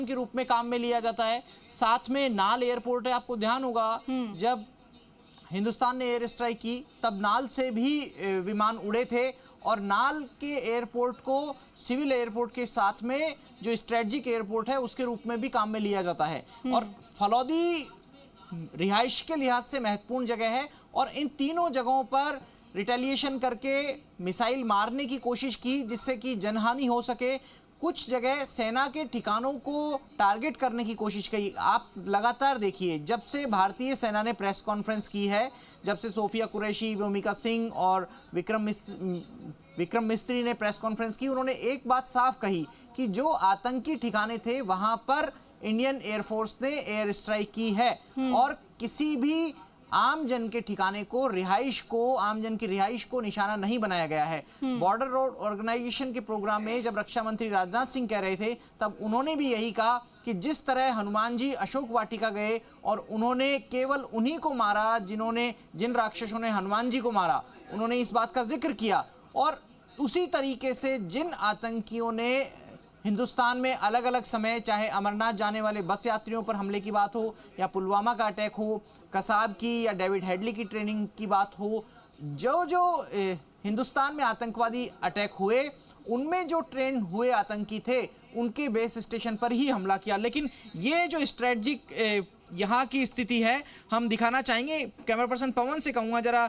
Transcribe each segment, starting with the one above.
के रूप में काम में लिया जाता है। साथ में नाल एयरपोर्ट है, आपको ध्यान होगा जब हिंदुस्तान ने एयर स्ट्राइक की तब नाल से भी विमान उड़े थे और नाल के एयरपोर्ट को सिविल एयरपोर्ट के साथ में जो स्ट्रेटजिक एयरपोर्ट है उसके रूप में भी काम में लिया जाता है। और फलौदी रिहाइश के लिहाज से महत्वपूर्ण जगह है और इन तीनों जगहों पर रिटेलिएशन करके मिसाइल मारने की कोशिश की जिससे कि जनहानि हो सके। कुछ जगह सेना के ठिकानों को टारगेट करने की कोशिश की। आप लगातार देखिए, जब से भारतीय सेना ने प्रेस कॉन्फ्रेंस की है, जब से सोफिया कुरैशी, व्योमिका सिंह और विक्रम मिस्त्री ने प्रेस कॉन्फ्रेंस की, उन्होंने एक बात साफ कही कि जो आतंकी ठिकाने थे वहां पर इंडियन एयरफोर्स ने एयर स्ट्राइक की है और किसी भी आम जन के ठिकाने को, आम जन की रिहाइश को निशाना नहीं बनाया गया है। बॉर्डर रोड ऑर्गेनाइजेशन के प्रोग्राम में जब रक्षा मंत्री राजनाथ सिंह कह रहे थे तब उन्होंने भी यही कहा कि जिस तरह हनुमान जी अशोक वाटिका गए और उन्होंने केवल उन्हीं को मारा जिन राक्षसों ने हनुमान जी को मारा, उन्होंने इस बात का जिक्र किया। और उसी तरीके से जिन आतंकियों ने हिंदुस्तान में अलग अलग समय, चाहे अमरनाथ जाने वाले बस यात्रियों पर हमले की बात हो या पुलवामा का अटैक हो, कसाब की या डेविड हेडली की ट्रेनिंग की बात हो, जो हिंदुस्तान में आतंकवादी अटैक हुए उनमें जो ट्रेन हुए आतंकी थे उनके बेस स्टेशन पर ही हमला किया। लेकिन ये जो स्ट्रेटजिक यहाँ की स्थिति है हम दिखाना चाहेंगे। कैमरा पर्सन पवन से कहूँगा जरा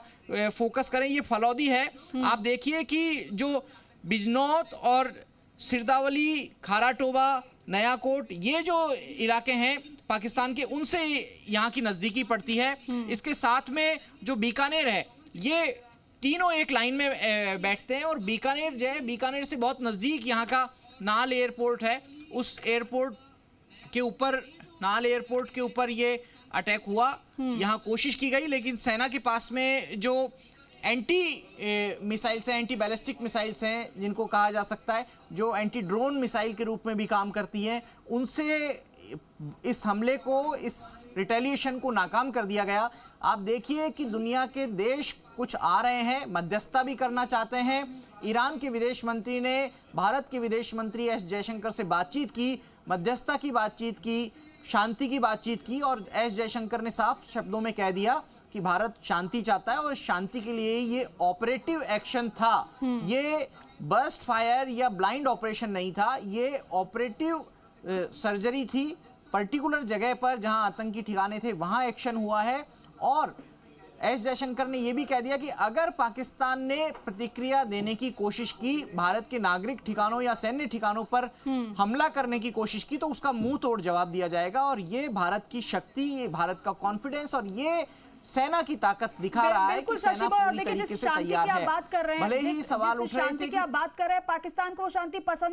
फोकस करें। ये फलौदी है, आप देखिए कि जो बिजनौर और सिरदावली, खाराटोबा, नयाकोट, ये जो इलाके हैं पाकिस्तान के, उनसे यहाँ की नज़दीकी पड़ती है। इसके साथ में जो बीकानेर है, ये तीनों एक लाइन में बैठते हैं और बीकानेर जो है, बीकानेर से बहुत नज़दीक यहाँ का नाल एयरपोर्ट है। उस एयरपोर्ट के ऊपर, नाल एयरपोर्ट के ऊपर ये अटैक हुआ। यहाँ कोशिश की गई लेकिन सेना के पास में जो एंटी मिसाइल्स हैं, एंटी बैलिस्टिक मिसाइल्स हैं जिनको कहा जा सकता है, जो एंटी ड्रोन मिसाइल के रूप में भी काम करती हैं, उनसे इस हमले को, इस रिटेलिएशन को नाकाम कर दिया गया। आप देखिए कि दुनिया के देश कुछ आ रहे हैं, मध्यस्थता भी करना चाहते हैं। ईरान के विदेश मंत्री ने भारत के विदेश मंत्री एस जयशंकर से बातचीत की, मध्यस्थता की बातचीत की, शांति की बातचीत की और एस जयशंकर ने साफ शब्दों में कह दिया कि भारत शांति चाहता है और शांति के लिए ये ऑपरेटिव एक्शन था। ये बर्स्ट फायर या ब्लाइंड ऑपरेशन नहीं था, ये ऑपरेटिव सर्जरी थी। पर्टिकुलर जगह पर जहां आतंकी ठिकाने थे वहां एक्शन हुआ है। और एस जयशंकर ने यह भी कह दिया कि अगर पाकिस्तान ने प्रतिक्रिया देने की कोशिश की, भारत के नागरिक ठिकानों या सैन्य ठिकानों पर हमला करने की कोशिश की, तो उसका मुंह तोड़ जवाब दिया जाएगा। और ये भारत की शक्ति, ये भारत का कॉन्फिडेंस और ये सेना की ताकत दिखा रहा है कि सेना पूरी तरीके से तैयार है। भले ही सवाल उठ रहे थे कि आप बात कर रहे हैं, पाकिस्तान को शांति पसंद